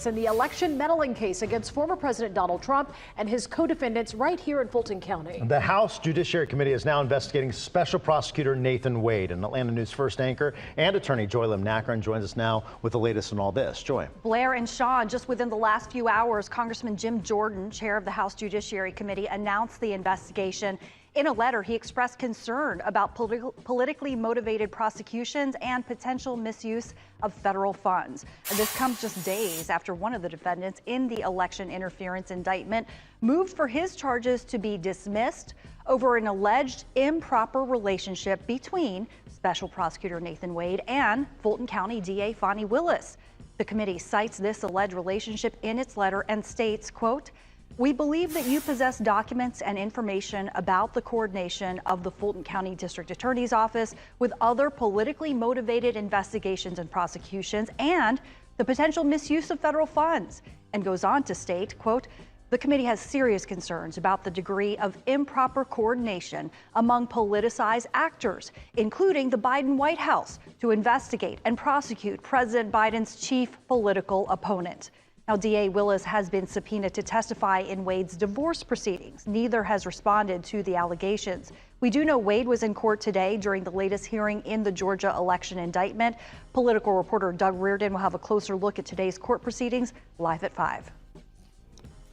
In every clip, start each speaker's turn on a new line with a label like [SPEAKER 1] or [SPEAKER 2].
[SPEAKER 1] In the election meddling case against former President Donald Trump and his co-defendants right here in Fulton County.
[SPEAKER 2] The House Judiciary Committee is now investigating Special Prosecutor Nathan Wade. And Atlanta News First anchor and attorney Joy Lim-Nakron joins us now with the latest on all this. Joy.
[SPEAKER 3] Blair and Sean, just within the last few hours, Congressman Jim Jordan, chair of the House Judiciary Committee, announced the investigation. In a letter, he expressed concern about politically motivated prosecutions and potential misuse of federal funds. And this comes just days after one of the defendants in the election interference indictment moved for his charges to be dismissed over an alleged improper relationship between Special Prosecutor Nathan Wade and Fulton County DA Fani Willis. The committee cites this alleged relationship in its letter and states, quote, "We believe that you possess documents and information about the coordination of the Fulton County District Attorney's Office with other politically motivated investigations and prosecutions and the potential misuse of federal funds," and goes on to state, quote, "The committee has serious concerns about the degree of improper coordination among politicized actors, including the Biden White House, to investigate and prosecute President Biden's chief political opponent." Now, DA Willis has been subpoenaed to testify in Wade's divorce proceedings. Neither has responded to the allegations. We do know Wade was in court today during the latest hearing in the Georgia election indictment. Political reporter Doug Reardon will have a closer look at today's court proceedings live at 5.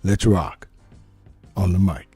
[SPEAKER 4] Let's rock on the mic.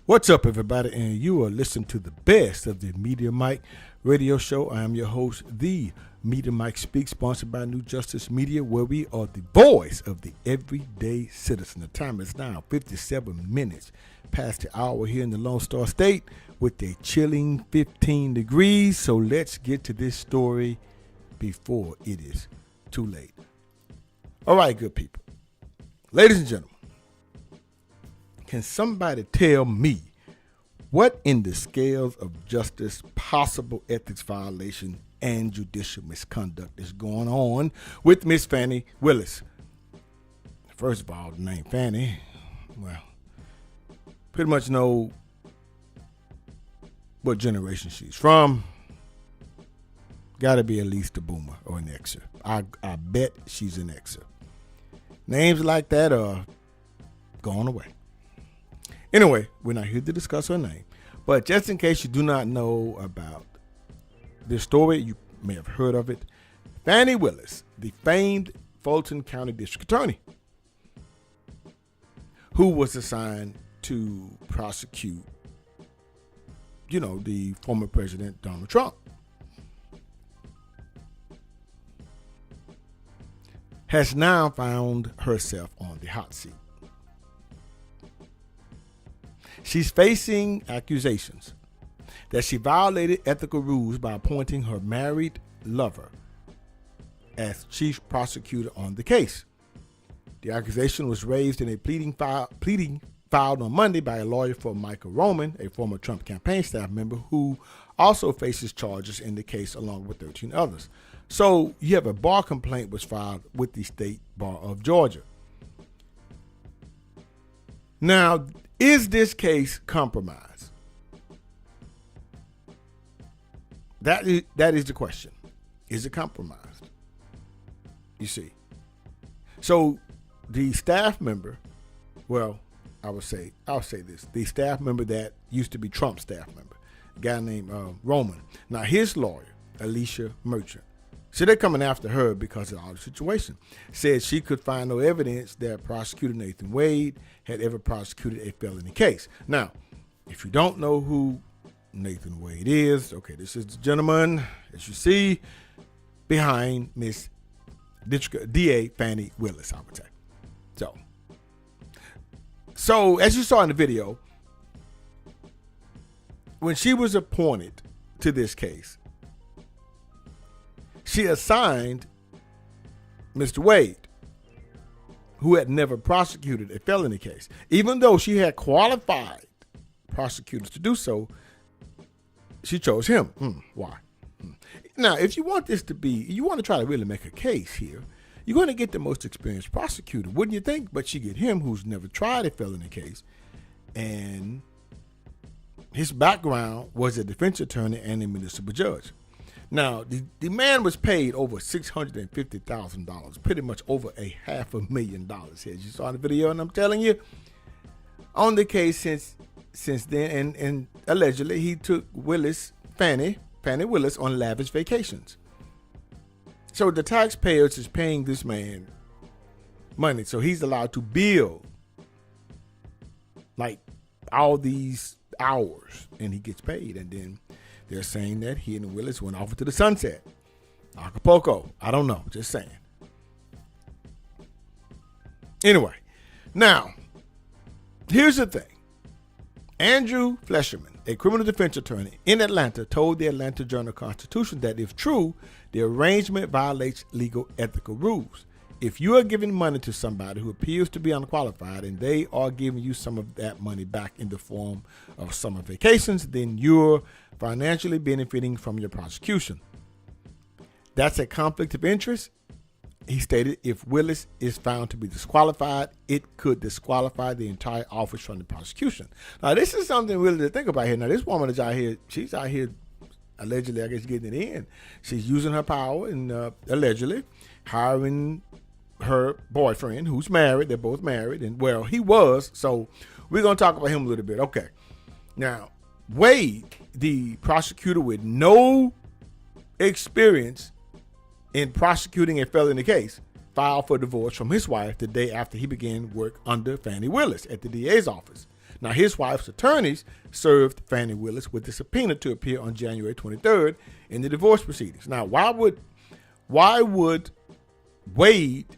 [SPEAKER 4] What's up, everybody? And you are listening to the best of the Media Mike radio show. I am your host, the Media Mike Speaks, sponsored by New Justice Media, where we are the voice of the everyday citizen. The time is now 57 minutes past the hour here in the Lone Star State with a chilling 15 degrees. So let's get to this story before it is too late. All right, good people. Ladies and gentlemen, can somebody tell me what in the scales of justice, possible ethics violation, and judicial misconduct is going on with Miss Fani Willis? First of all, the name Fani, well, pretty much know what generation she's from. Got to be at least a boomer or an Xer. I bet she's an Xer. Names like that are going away. Anyway, we're not here to discuss her name, but just in case you do not know about this story, you may have heard of it. Fani Willis, the famed Fulton County District Attorney, who was assigned to prosecute, the former President Donald Trump, has now found herself on the hot seat. She's facing accusations that she violated ethical rules by appointing her married lover as chief prosecutor on the case. The accusation was raised in a pleading filed on Monday by a lawyer for Michael Roman, a former Trump campaign staff member who also faces charges in the case along with 13 others. So you have a bar complaint was filed with the State Bar of Georgia. Now, is this case compromised? That is the question. Is it compromised? You see. So the staff member, well, I'll say this. The staff member that used to be Trump's staff member, a guy named Roman. Now his lawyer, Alicia Merchant, so they're coming after her because of all the situation. Said she could find no evidence that prosecutor Nathan Wade had ever prosecuted a felony case. Now, if you don't know who Nathan Wade is, okay, this is the gentleman, as you see, behind Miss DA Fani Willis, I would say. So as you saw in the video, when she was appointed to this case, she assigned Mr. Wade, who had never prosecuted a felony case, even though she had qualified prosecutors to do so, she chose him. Why? Now, if you want this to be, you want to try to really make a case here, you're going to get the most experienced prosecutor, wouldn't you think? But you get him who's never tried a felony case. And his background was a defense attorney and a municipal judge. Now, the man was paid over $650,000, pretty much over $500,000 here. You saw the video, and I'm telling you, on the case since then, and allegedly he took Fani Willis on lavish vacations. So the taxpayers is paying this man money, so he's allowed to bill like all these hours, and he gets paid. And then they're saying that he and Willis went off into the sunset, Acapulco. I don't know, just saying. Anyway, now here's the thing. Andrew Flesherman, a criminal defense attorney in Atlanta, told the Atlanta Journal-Constitution that if true, the arrangement violates legal ethical rules. If you are giving money to somebody who appears to be unqualified and they are giving you some of that money back in the form of summer vacations, then you're financially benefiting from your prosecution. That's a conflict of interest. He stated if Willis is found to be disqualified, it could disqualify the entire office from the prosecution. Now, this is something really to think about here. Now, this woman is out here, she's out here allegedly, I guess, getting it in. She's using her power and allegedly hiring her boyfriend, who's married. They're both married. And, well, he was. So we're going to talk about him a little bit. Okay. Now, Wade, the prosecutor with no experience in prosecuting a felony case, filed for divorce from his wife the day after he began work under Fani Willis at the DA's office. Now, his wife's attorneys served Fani Willis with a subpoena to appear on January 23rd in the divorce proceedings. Now, why would Wade,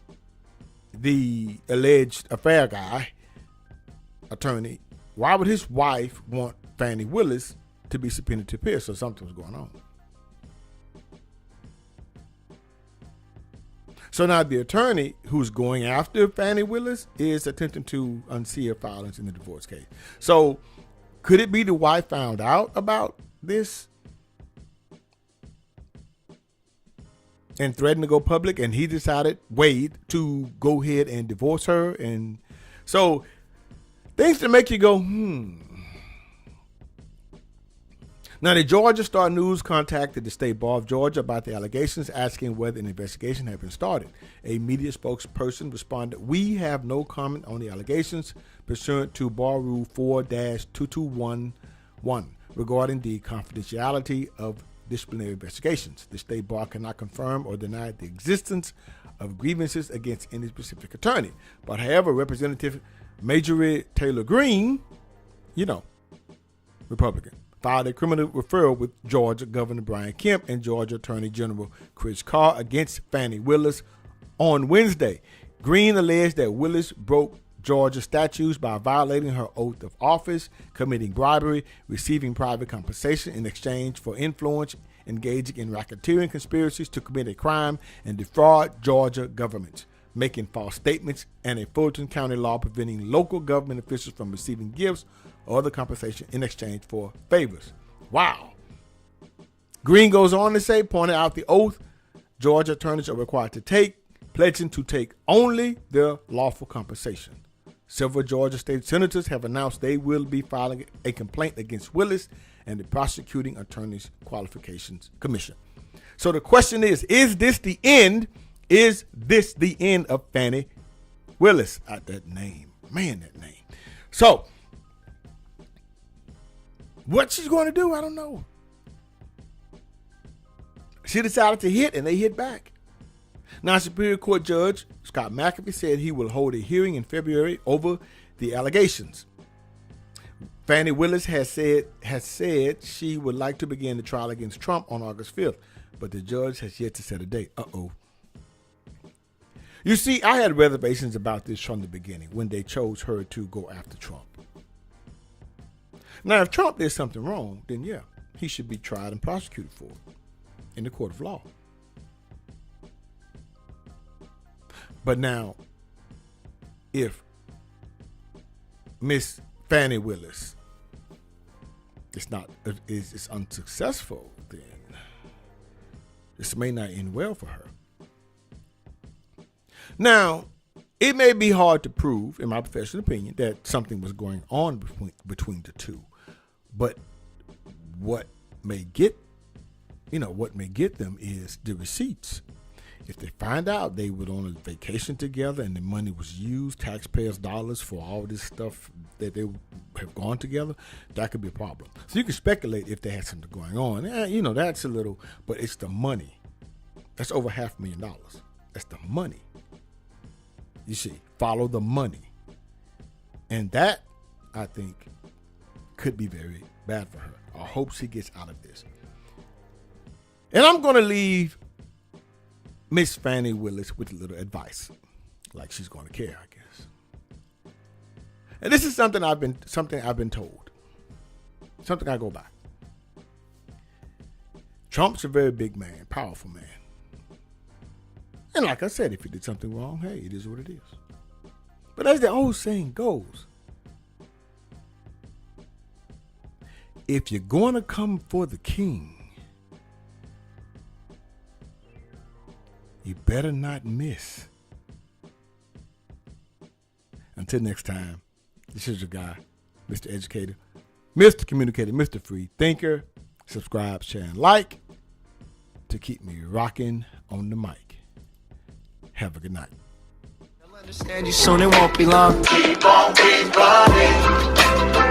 [SPEAKER 4] the alleged affair guy, attorney, why would his wife want Fani Willis to be subpoenaed to appear? So something was going on. So now the attorney who's going after Fani Willis is attempting to unseal filings in the divorce case. So could it be the wife found out about this and threatened to go public, and he decided, Wade, to go ahead and divorce her? And so things to make you go, Now, the Georgia Star News contacted the State Bar of Georgia about the allegations, asking whether an investigation had been started. A media spokesperson responded, "We have no comment on the allegations pursuant to Bar Rule 4-2211 regarding the confidentiality of disciplinary investigations. The State Bar cannot confirm or deny the existence of grievances against any specific attorney. But however, Representative Marjorie Taylor Greene, Republican, filed a criminal referral with Georgia Governor Brian Kemp and Georgia Attorney General Chris Carr against Fani Willis on Wednesday. Greene alleged that Willis broke Georgia statutes by violating her oath of office, committing bribery, receiving private compensation in exchange for influence, engaging in racketeering conspiracies to commit a crime and defraud Georgia government, making false statements, and a Fulton County law preventing local government officials from receiving gifts or other compensation in exchange for favors." Wow. Greene goes on to say, pointed out the oath Georgia attorneys are required to take, pledging to take only their lawful compensation. Several Georgia state senators have announced they will be filing a complaint against Willis and the Prosecuting Attorneys Qualifications Commission. So the question is this the end? Is this the end of Fani Willis? That name. Man, that name. So, what she's going to do, I don't know. She decided to hit, and they hit back. Now, Superior Court Judge Scott McAfee said he will hold a hearing in February over the allegations. Fani Willis has said she would like to begin the trial against Trump on August 5th, but the judge has yet to set a date. You see, I had reservations about this from the beginning when they chose her to go after Trump. Now, if Trump did something wrong, then yeah, he should be tried and prosecuted for it in the court of law. But now, if Miss Fani Willis it's unsuccessful, then this may not end well for her. Now, it may be hard to prove, in my professional opinion, that something was going on between the two, but what may get them is the receipts. If they find out they were on a vacation together and the money was used, taxpayers' dollars, for all this stuff that they have gone together, that could be a problem. So you can speculate if they had something going on. That's a little, but it's the money. That's over $500,000. That's the money. You see, follow the money. And that, I think, could be very bad for her. I hope she gets out of this. And I'm going to leave Miss Fani Willis with a little advice, like she's going to care, I guess. And this is something I've been told, something I go by. Trump's a very big man, powerful man. And like I said, if he did something wrong, hey, it is what it is. But as the old saying goes, if you're going to come for the king, you better not miss. Until next time, this is your guy, Mr. Educator, Mr. Communicator, Mr. Free Thinker. Subscribe, share, and like to keep me rocking on the mic. Have a good night.
[SPEAKER 5] I'll understand you soon, it won't be long. Keep on, keep running.